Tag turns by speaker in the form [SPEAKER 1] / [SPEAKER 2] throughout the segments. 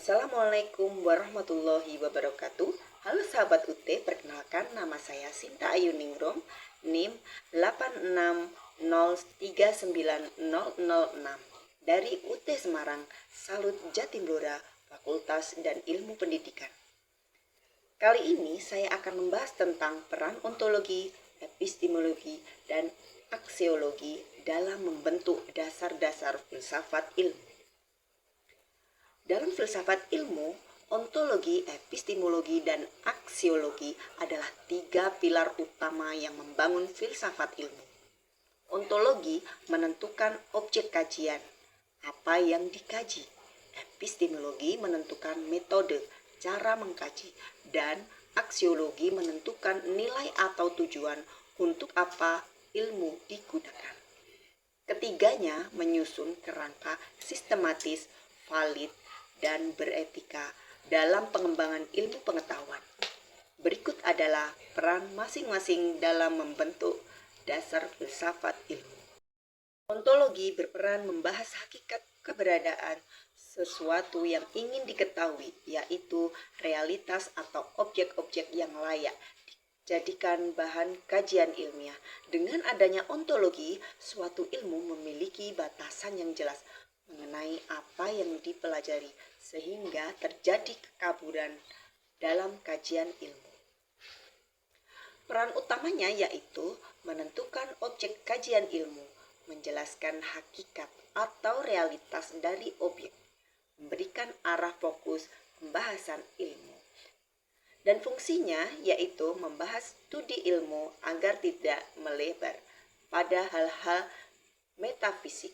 [SPEAKER 1] Assalamualaikum warahmatullahi wabarakatuh. Halo sahabat UT, perkenalkan nama saya Sinta Ayu Ningrum, NIM 86039006 dari UT Semarang, Salut Jatim Blora, Fakultas dan Ilmu Pendidikan. Kali ini saya akan membahas tentang peran ontologi, epistemologi, dan aksiologi dalam membentuk dasar-dasar filsafat ilmu. Dalam filsafat ilmu, ontologi, epistemologi, dan aksiologi adalah tiga pilar utama yang membangun filsafat ilmu. Ontologi menentukan objek kajian, apa yang dikaji. Epistemologi menentukan metode, cara mengkaji, dan aksiologi menentukan nilai atau tujuan untuk apa ilmu digunakan. Ketiganya menyusun kerangka sistematis, valid, dan beretika dalam pengembangan ilmu pengetahuan. Berikut adalah peran masing-masing dalam membentuk dasar filsafat ilmu. Ontologi berperan membahas hakikat keberadaan sesuatu yang ingin diketahui, yaitu realitas atau objek-objek yang layak dijadikan bahan kajian ilmiah. Dengan adanya ontologi, suatu ilmu memiliki batasan yang jelas mengenai apa yang dipelajari, sehingga terjadi kekaburan dalam kajian ilmu. Peran utamanya yaitu menentukan objek kajian ilmu, menjelaskan hakikat atau realitas dari objek, memberikan arah fokus pembahasan ilmu. Dan fungsinya yaitu membahas studi ilmu agar tidak melebar pada hal-hal metafisik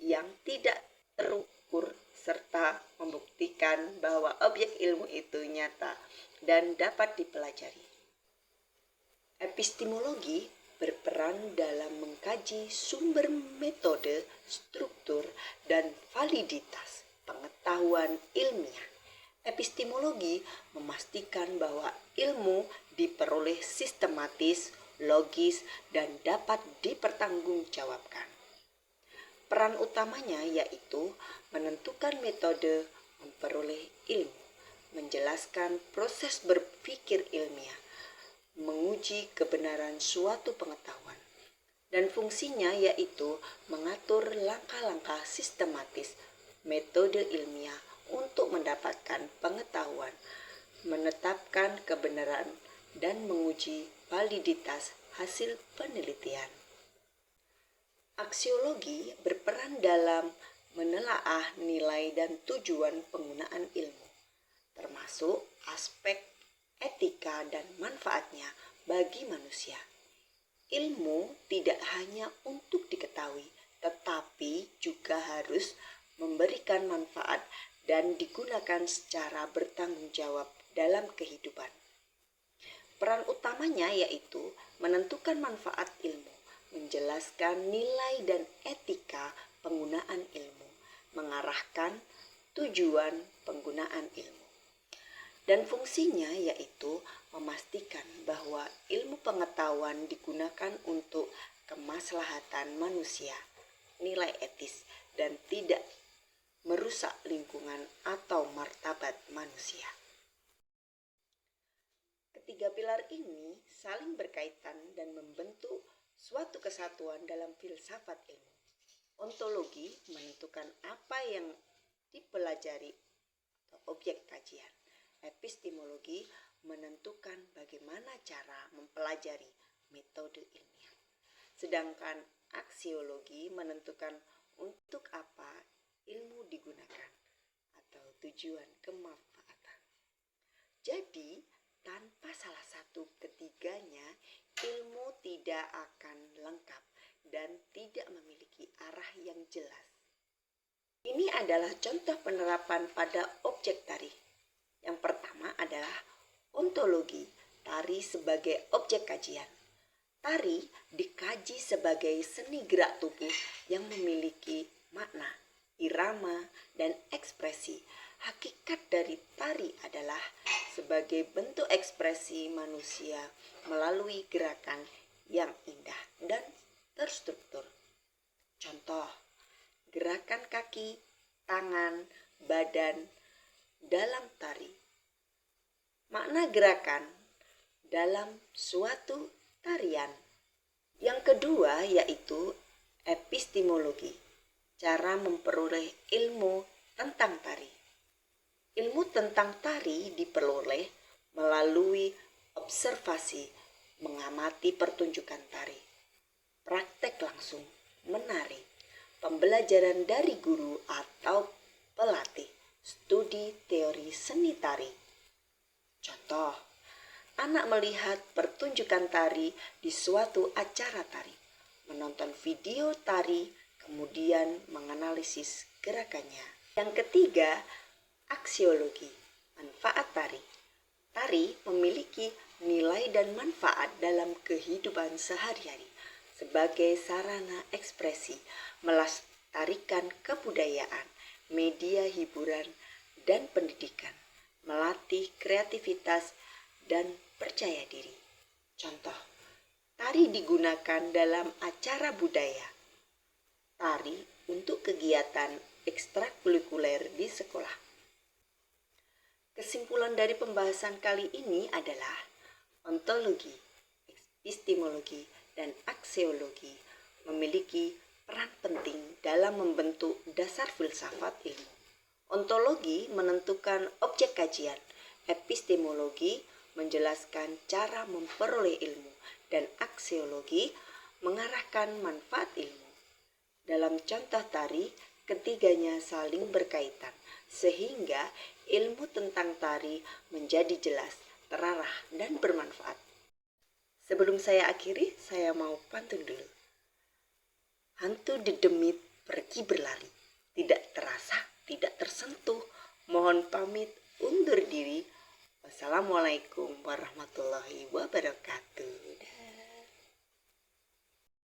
[SPEAKER 1] yang tidak terukur serta membuktikan bahwa objek ilmu itu nyata dan dapat dipelajari. Epistemologi berperan dalam mengkaji sumber, metode, struktur, dan validitas pengetahuan ilmiah. Epistemologi memastikan bahwa ilmu diperoleh sistematis, logis, dan dapat dipertanggungjawabkan. Peran utamanya yaitu menentukan metode memperoleh ilmu, menjelaskan proses berpikir ilmiah, menguji kebenaran suatu pengetahuan, dan fungsinya yaitu mengatur langkah-langkah sistematis metode ilmiah untuk mendapatkan pengetahuan, menetapkan kebenaran, dan menguji validitas hasil penelitian. Aksiologi berperan dalam menelaah nilai dan tujuan penggunaan ilmu, termasuk aspek etika dan manfaatnya bagi manusia. Ilmu tidak hanya untuk diketahui, tetapi juga harus memberikan manfaat dan digunakan secara bertanggung jawab dalam kehidupan. Peran utamanya yaitu menentukan manfaat ilmu, menjelaskan nilai dan etika penggunaan ilmu, mengarahkan tujuan penggunaan ilmu. Dan fungsinya yaitu memastikan bahwa ilmu pengetahuan digunakan untuk kemaslahatan manusia, nilai etis, dan tidak merusak lingkungan atau martabat manusia. Ketiga pilar ini saling berkaitan dan membentuk suatu kesatuan dalam filsafat ilmu. Ontologi menentukan apa yang dipelajari atau objek kajian. Epistemologi menentukan bagaimana cara mempelajari metode ilmiah. Sedangkan aksiologi menentukan untuk apa ilmu digunakan atau tujuan kemanfaatan. Jadi, tanpa salah satu ketiganya, ilmu tidak akan lengkap dan tidak memiliki arah yang jelas. Ini adalah contoh penerapan pada objek tari. Yang pertama adalah ontologi, tari sebagai objek kajian. Tari dikaji sebagai seni gerak tubuh yang memiliki makna, irama, dan ekspresi. Hakikat dari tari adalah sebagai bentuk ekspresi manusia melalui gerakan yang indah dan terstruktur. Contoh, gerakan kaki, tangan, badan, dalam tari. Makna gerakan dalam suatu tarian. Yang kedua yaitu epistemologi, cara memperoleh ilmu tentang tari. Ilmu tentang tari diperoleh melalui observasi, mengamati pertunjukan tari, praktek langsung, menari, pembelajaran dari guru atau pelatih, studi teori seni tari. Contoh, anak melihat pertunjukan tari di suatu acara tari, menonton video tari, kemudian menganalisis gerakannya. Yang ketiga, aksiologi, manfaat tari. Tari memiliki nilai dan manfaat dalam kehidupan sehari-hari sebagai sarana ekspresi, melestarikan kebudayaan, media hiburan, dan pendidikan, melatih kreativitas dan percaya diri. Contoh, tari digunakan dalam acara budaya. Tari untuk kegiatan ekstrakurikuler di sekolah. Kesimpulan dari pembahasan kali ini adalah ontologi, epistemologi, dan aksiologi memiliki peran penting dalam membentuk dasar filsafat ilmu. Ontologi menentukan objek kajian, epistemologi menjelaskan cara memperoleh ilmu, dan aksiologi mengarahkan manfaat ilmu. Dalam contoh tari, ketiganya saling berkaitan, sehingga ilmu tentang tari menjadi jelas, terarah, dan bermanfaat. Sebelum saya akhiri, saya mau pantun dulu. Hantu dedemit pergi berlari, tidak terasa, tidak tersentuh. Mohon pamit undur diri. Wassalamualaikum warahmatullahi wabarakatuh.